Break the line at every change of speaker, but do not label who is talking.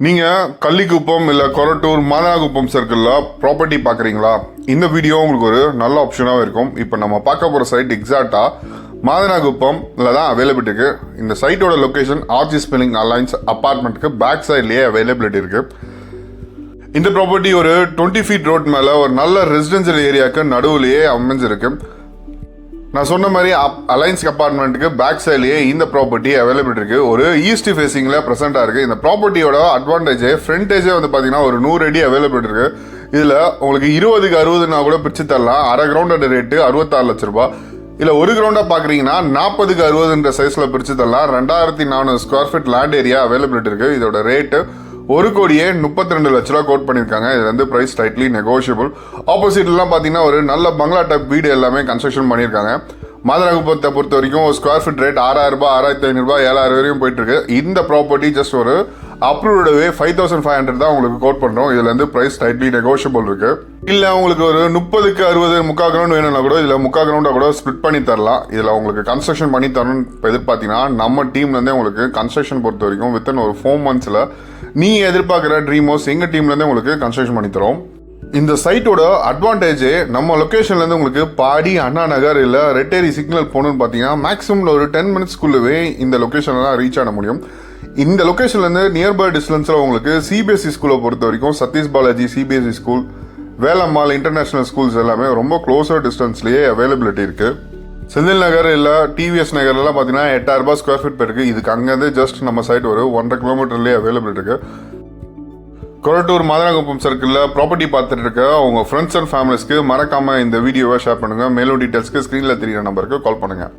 நீங்கள் கள்ளிக்குப்பம் இல்லை கொரட்டூர் மாதனாகுப்பம் சர்க்கிளில் ப்ராப்பர்ட்டி பார்க்குறீங்களா? இந்த வீடியோ உங்களுக்கு ஒரு நல்ல ஆப்ஷனாக இருக்கும். இப்போ நம்ம பார்க்க போகிற சைட் எக்ஸாக்டாக மாதனாகுப்பம்ல தான் அவைலபிலிட்டி இருக்குது. இந்த சைட்டோட லொக்கேஷன் ஆர்ஜி ஸ்பெல்லிங் அலைன்ஸ் அப்பார்ட்மெண்ட்டுக்கு பேக் சைட்லேயே அவைலபிலிட்டி இருக்குது. இந்த ப்ராப்பர்ட்டி ஒரு 20 ஃபீட் ரோட் மேலே ஒரு நல்ல ரெசிடென்சியல் ஏரியாவுக்கு நடுவுலையே அமைஞ்சிருக்கு. நான் சொன்ன மாதிரி அலைன்ஸ் அப்பார்ட்மெண்ட்டுக்கு பேக் சைட்லேயே இந்த ப்ராப்பர்ட்டி அவைலபிள் இருக்குது. ஒரு ஈஸ்ட் ஃபேஸிங்கில் ப்ரெசென்ட்டாக இருக்குது. இந்த ப்ராப்பர்ட்டியோட அட்வான்டேஜ் ஃப்ரண்டேஜே வந்து பார்த்தீங்கன்னா ஒரு 100 அடி அவைலபிள் இருக்குது. இதில் உங்களுக்கு 20க்கு 60னா கூட பிரித்து தரலாம். அரை கிரவுண்டோட ரேட்டு 66 லட்ச ரூபா. இல்லை ஒரு கிரவுண்டாக பார்க்குறீங்கன்னா 40க்கு 60 சைஸில் பிரித்து தரலாம். 2400 square feet land area availability இருக்குது. இதோட ரேட்டு 1,32 லட்ச ரூபா கோட் பண்ணியிருக்காங்க. இது வந்து ப்ரைஸ் டைட்லி நெகோஷியபிள். ஆப்போசிட்லாம் பார்த்தீங்கன்னா ஒரு நல்ல பங்களா டைப் வீடு எல்லாமே கன்ஸ்ட்ரக்ஷன் பண்ணியிருக்காங்க. மாதனாகுப்பத்தை பொறுத்த வரைக்கும் ஸ்கொயர் ஃபீட் ரேட் 6,000 ரூபாய், 6,500 ரூபாய், 7,000 வரையும் போயிட்டு இருக்கு. இந்த ப்ராப்பர்ட்டி ஜஸ்ட் ஒரு அப்ரூவ்டவே 5,500 தான் உங்களுக்கு கோட் பண்ணுறோம். இதுல இருந்து ப்ரைஸ் டைட்லி நெகோஷியபிள் இருக்கு. இல்லை உங்களுக்கு ஒரு 30க்கு 60 முக்கா கிரவுண்ட் வேணும்னா கூட இதில் முக்கா கிரவுண்டை கூட ஸ்பிளிட் பண்ணி தரலாம். இதில் உங்களுக்கு கன்ஸ்ட்ரக்ஷன் பண்ணி தரணும்னு எதிர்பார்த்தீங்கன்னா நம்ம டீம்லேருந்தே உங்களுக்கு கன்ஸ்ட்ரக்ஷன் பொறுத்த வரைக்கும் வித்தின் ஒரு 4 மந்த்ஸில் நீங்கள் எதிர்பார்க்குற ட்ரீம் ஹவுஸ் எங்கள் டீம்லேருந்தே உங்களுக்கு கன்ஸ்ட்ரக்ஷன் பண்ணி தரோம். இந்த சைட்டோட அட்வான்டேஜே நம்ம லொக்கேஷன்லேருந்து உங்களுக்கு பாடி, அண்ணா நகர் இல்லை ரெட்டேரி சிக்னல் போகணுன்னு பார்த்தீங்கன்னா மேக்ஸிமம் ஒரு 10 மினிட்ஸ்க்குள்ளவே இந்த லொக்கேஷனில் தான் ரீச் ஆக முடியும். இந்த லொக்கேஷன்லேருந்து நியர்பை டிஸ்டன்ஸில் உங்களுக்கு சிபிஎஸ்சி ஸ்கூலை பொறுத்த வரைக்கும் Satish Balaji CBSE school, Velammal international schools எல்லாமே ரொம்ப க்ளோஸர் டிஸ்டன்ஸ்லேயே அவைலபிலிட்டி இருக்குது. செந்தில் நகர் இல்லை டிவிஎஸ் நகர்லாம் பார்த்தீங்கன்னா 8,000 ரூபாய் ஸ்கொயர் ஃபீட் போயிருக்கு. இதுக்கு அங்கேருந்து ஜஸ்ட் நம்ம சைட் ஒரு 1.5 கிலோமீட்டர்லேயே அவைலபிள் இருக்குது. கொரட்டூர் மாதனாகுப்பம் சர்க்கிளில் ப்ராப்பர்ட்டி பார்த்துட்டு இருக்க உங்கள் ஃப்ரெண்ட்ஸ் அண்ட் ஃபேமிலிஸ்க்கு மறக்காமல் இந்த வீடியோவை ஷேர் பண்ணுங்கள். மேலும் டீட்டெயில்ஸ்க்கு ஸ்க்ரீனில் தெரியிற நம்பருக்கு கால் பண்ணுங்கள்.